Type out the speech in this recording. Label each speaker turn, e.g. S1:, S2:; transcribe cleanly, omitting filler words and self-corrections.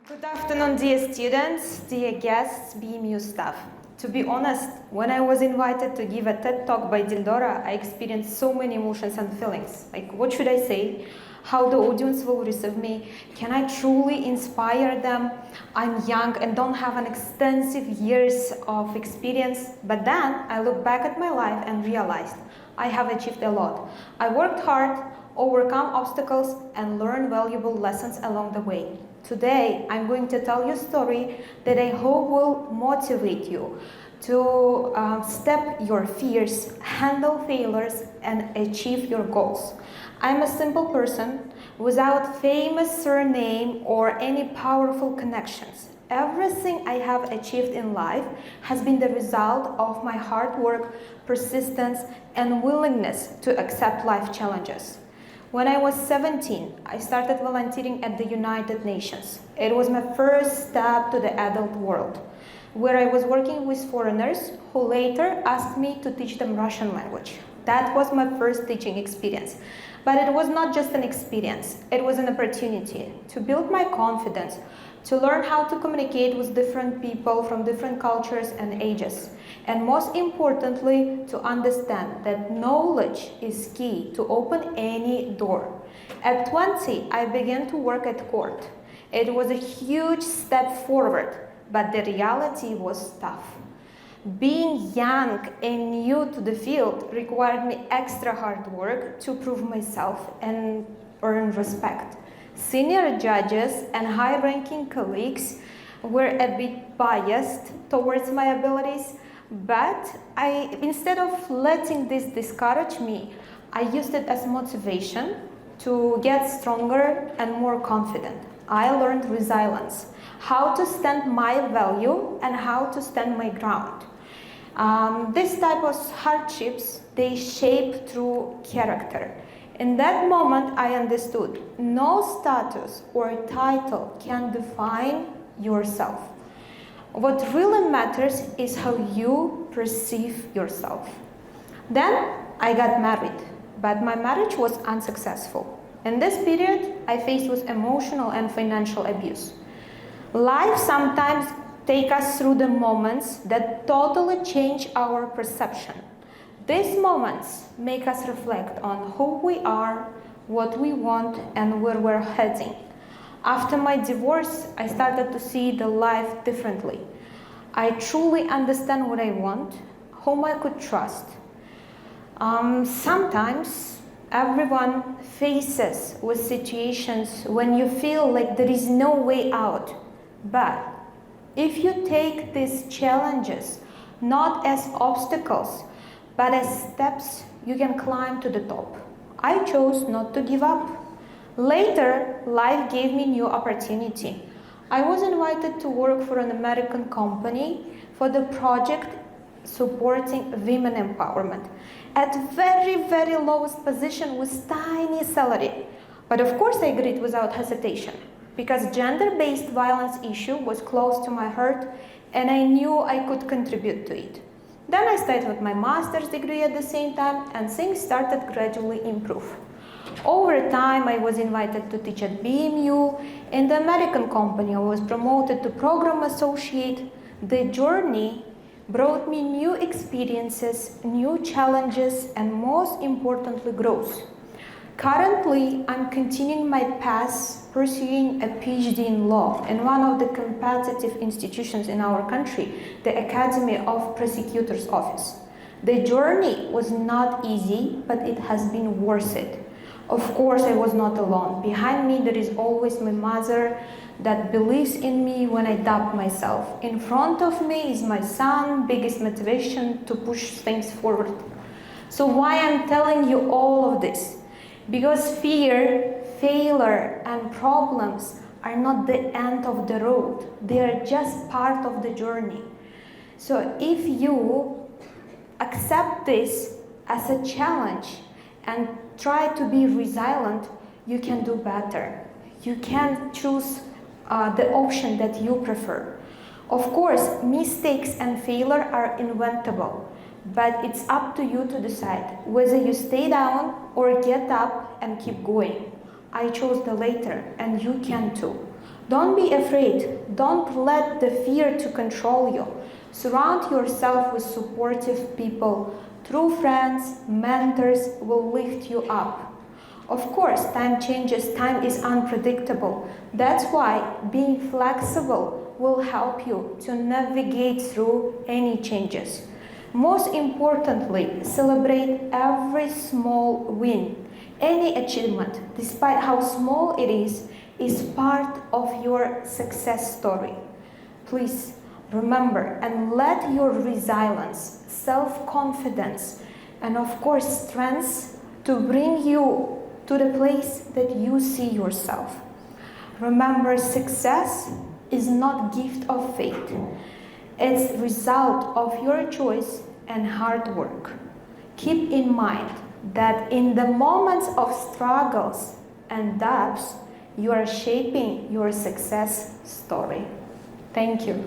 S1: Good afternoon, dear students, dear guests, BMU staff. To be honest, when I was invited to give a TED talk by Dildora, I experienced so many emotions and feelings. Like, what should I say? How the audience will receive me? Can I truly inspire them? I'm young and don't have an extensive years of experience. But then I look back at my life and realized I have achieved a lot. I worked hard, overcome obstacles, and learned valuable lessons along the way. Today, I'm going to tell you a story that I hope will motivate you to step your fears, handle failures, and achieve your goals. I'm a simple person without famous surname or any powerful connections. Everything I have achieved in life has been the result of my hard work, persistence, and willingness to accept life challenges. When I was 17, I started volunteering at the United Nations. It was my first step to the adult world, where I was working with foreigners who later asked me to teach them Russian language. That was my first teaching experience. But it was not just an experience, it was an opportunity to build my confidence, to learn how to communicate with different people from different cultures and ages. And most importantly, to understand that knowledge is key to open any door. At 20, I began to work at court. It was a huge step forward, but the reality was tough. Being young and new to the field required me extra hard work to prove myself and earn respect. Senior judges and high-ranking colleagues were a bit biased towards my abilities, but instead of letting this discourage me, I used it as motivation to get stronger and more confident. I learned resilience, how to stand my value and how to stand my ground. This type of hardships, they shape through character. In that moment, I understood no status or title can define yourself. What really matters is how you perceive yourself. Then I got married, but my marriage was unsuccessful. In this period, I faced with emotional and financial abuse. Life sometimes takes us through the moments that totally change our perception. These moments make us reflect on who we are, what we want, and where we're heading. After my divorce, I started to see the life differently. I truly understand what I want, whom I could trust. Sometimes everyone faces with situations when you feel like there is no way out. But if you take these challenges not as obstacles, but as steps, you can climb to the top. I chose not to give up. Later, life gave me new opportunity. I was invited to work for an American company for the project supporting women empowerment at very, very lowest position with tiny salary. But of course I agreed without hesitation because gender-based violence issue was close to my heart and I knew I could contribute to it. Then I started with my master's degree at the same time and things started gradually improve. Over time, I was invited to teach at BMU. In the American company, I was promoted to program associate. The journey brought me new experiences, new challenges, and most importantly, growth. Currently, I'm continuing my path pursuing a PhD in law in one of the competitive institutions in our country, the Academy of Prosecutor's Office. The journey was not easy, but it has been worth it. Of course, I was not alone. Behind me, there is always my mother that believes in me when I doubt myself. In front of me is my son, biggest motivation to push things forward. So why I'm telling you all of this? Because fear, failure, and problems are not the end of the road. They are just part of the journey. So if you accept this as a challenge and try to be resilient, you can do better. You can choose the option that you prefer. Of course, mistakes and failure are inventable, but it's up to you to decide whether you stay down or get up and keep going. I chose the latter, and you can too. Don't be afraid. Don't let the fear to control you. Surround yourself with supportive people. True friends, mentors will lift you up. Of course, time changes, time is unpredictable. That's why being flexible will help you to navigate through any changes. Most importantly, celebrate every small win. Any achievement, despite how small it is part of your success story. Please remember and let your resilience, self-confidence, and of course strengths to bring you to the place that you see yourself. Remember, success is not a gift of fate. It's the result of your choice and hard work. Keep in mind that in the moments of struggles and doubts, you are shaping your success story. Thank you.